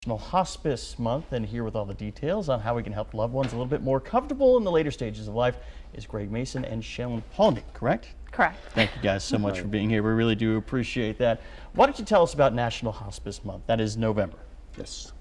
National Hospice Month, and here with all the details on how we can help loved ones a little bit more comfortable in the later stages of life is Greg Mason and Shellen Pawney, correct? Correct. Thank you guys so much for being here. We really do appreciate that. Why don't you tell us about National Hospice Month? That is November. Yes.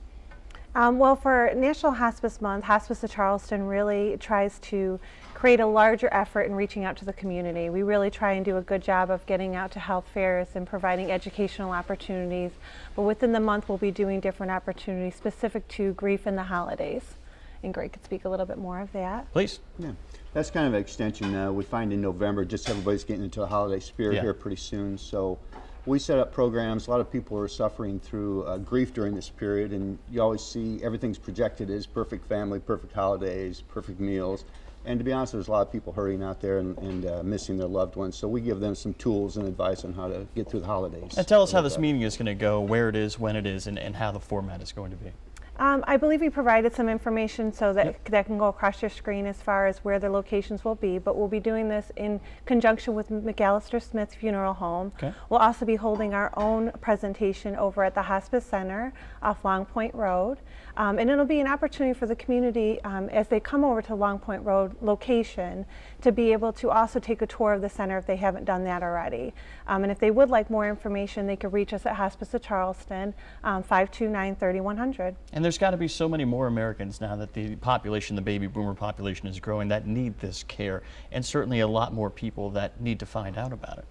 Well, for National Hospice Month, Hospice of Charleston really tries to create a larger effort in reaching out to the community. We really try and do a good job of getting out to health fairs and providing educational opportunities. But within the month, we'll be doing different opportunities specific to grief and the holidays. And Greg could speak a little bit more of that. Please. Yeah, that's kind of an extension. We find in November, just everybody's getting into the holiday spirit here pretty soon. So we set up programs. A lot of people are suffering through grief during this period, and you always see everything's projected as perfect family, perfect holidays, perfect meals. And to be honest, there's a lot of people hurting out there and missing their loved ones. So we give them some tools and advice on how to get through the holidays. And tell us how this meeting is going to go, where it is, when it is, and how the format is going to be. I believe we provided some information so that that can go across your screen as far as where the locations will be, but we'll be doing this in conjunction with McAllister Smith Funeral Home. Okay. We'll also be holding our own presentation over at the Hospice Center off Long Point Road. And it'll be an opportunity for the community as they come over to Long Point Road location to be able to also take a tour of the center if they haven't done that already. And if they would like more information, they could reach us at Hospice of Charleston, 529-3100. And there's got to be so many more Americans now that the population, the baby boomer population is growing, that need this care, and certainly a lot more people that need to find out about it.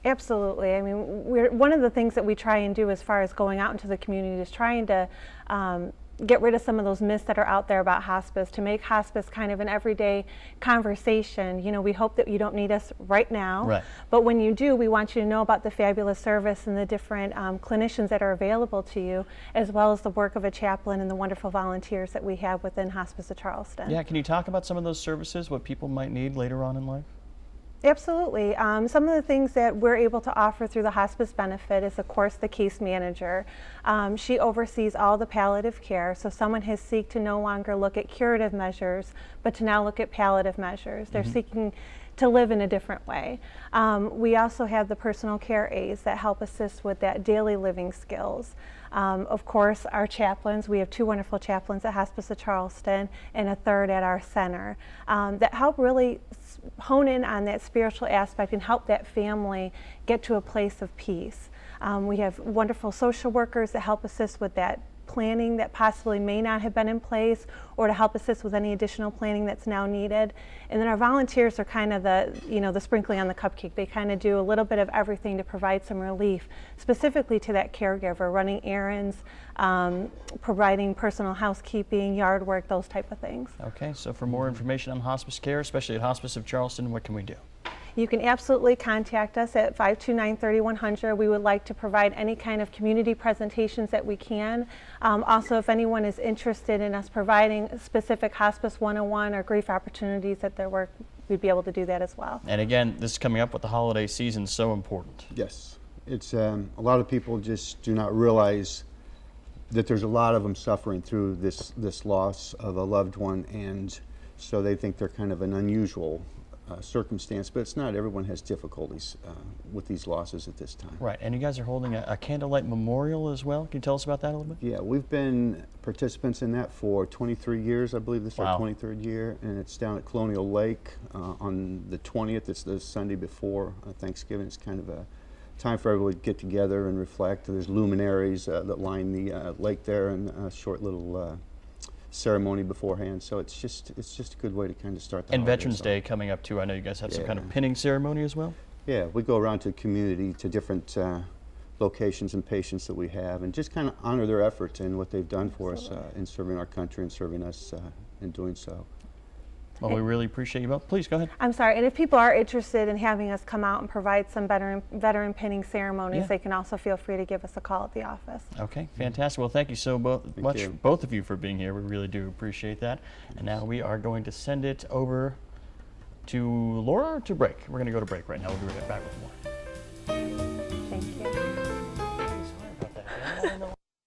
Absolutely. I mean, one of the things that we try and do as far as going out into the community is trying to get rid of some of those myths that are out there about hospice, to make hospice kind of an everyday conversation. You know, we hope that you don't need us right now, but when you do, we want you to know about the fabulous service and the different clinicians that are available to you, as well as the work of a chaplain and the wonderful volunteers that we have within Hospice of Charleston. Yeah, can you talk about some of those services, what people might need later on in life? Absolutely. Some of the things that we're able to offer through the hospice benefit is, of course, the case manager. She oversees all the palliative care, so someone has sought to no longer look at curative measures, but to now look at palliative measures. They're seeking to live in a different way. We also have the personal care aides that help assist with that daily living skills. Of course, our chaplains, we have 2 wonderful chaplains at Hospice of Charleston and a 3rd at our center that help really hone in on that spiritual aspect and help that family get to a place of peace. We have wonderful social workers that help assist with that planning that possibly may not have been in place, or to help assist with any additional planning that's now needed. And then our volunteers are kind of the, you know, the sprinkling on the cupcake. They kind of do a little bit of everything to provide some relief, specifically to that caregiver, running errands, providing personal housekeeping, yard work, those type of things. Okay, so for more information on hospice care, especially at Hospice of Charleston, what can we do? You can absolutely contact us at 529-3100. We would like to provide any kind of community presentations that we can. Also, if anyone is interested in us providing specific Hospice 101 or grief opportunities at their work, we'd be able to do that as well. And again, this is coming up with the holiday season, so important. Yes. It's a lot of people just do not realize that there's a lot of them suffering through this loss of a loved one, and so they think they're kind of an unusual circumstance, but it's not. Everyone has difficulties with these losses at this time. Right, and you guys are holding a candlelight memorial as well. Can you tell us about that a little bit? Yeah, we've been participants in that for 23 years. I believe this is our Wow. 23rd year, and it's down at Colonial Lake on the 20th. It's the Sunday before Thanksgiving. It's kind of a time for everybody to get together and reflect. There's luminaries that line the lake there, and a short little ceremony beforehand, so it's just a good way to kind of start the And holidays Veterans off. Day coming up too. I know you guys have some kind of pinning ceremony as well. Yeah, we go around to the community, to different locations and patients that we have, and just kind of honor their efforts and what they've done for us in serving our country and serving us in doing so. Well, we really appreciate you both. Please go ahead. I'm sorry, and if people are interested in having us come out and provide some veteran pinning ceremonies, they can also feel free to give us a call at the office. Okay, fantastic. Well, thank you so much, both of you, for being here. We really do appreciate that. And now we are going to send it over to Laura or to break. We're going to go to break right now. We'll be right back with more.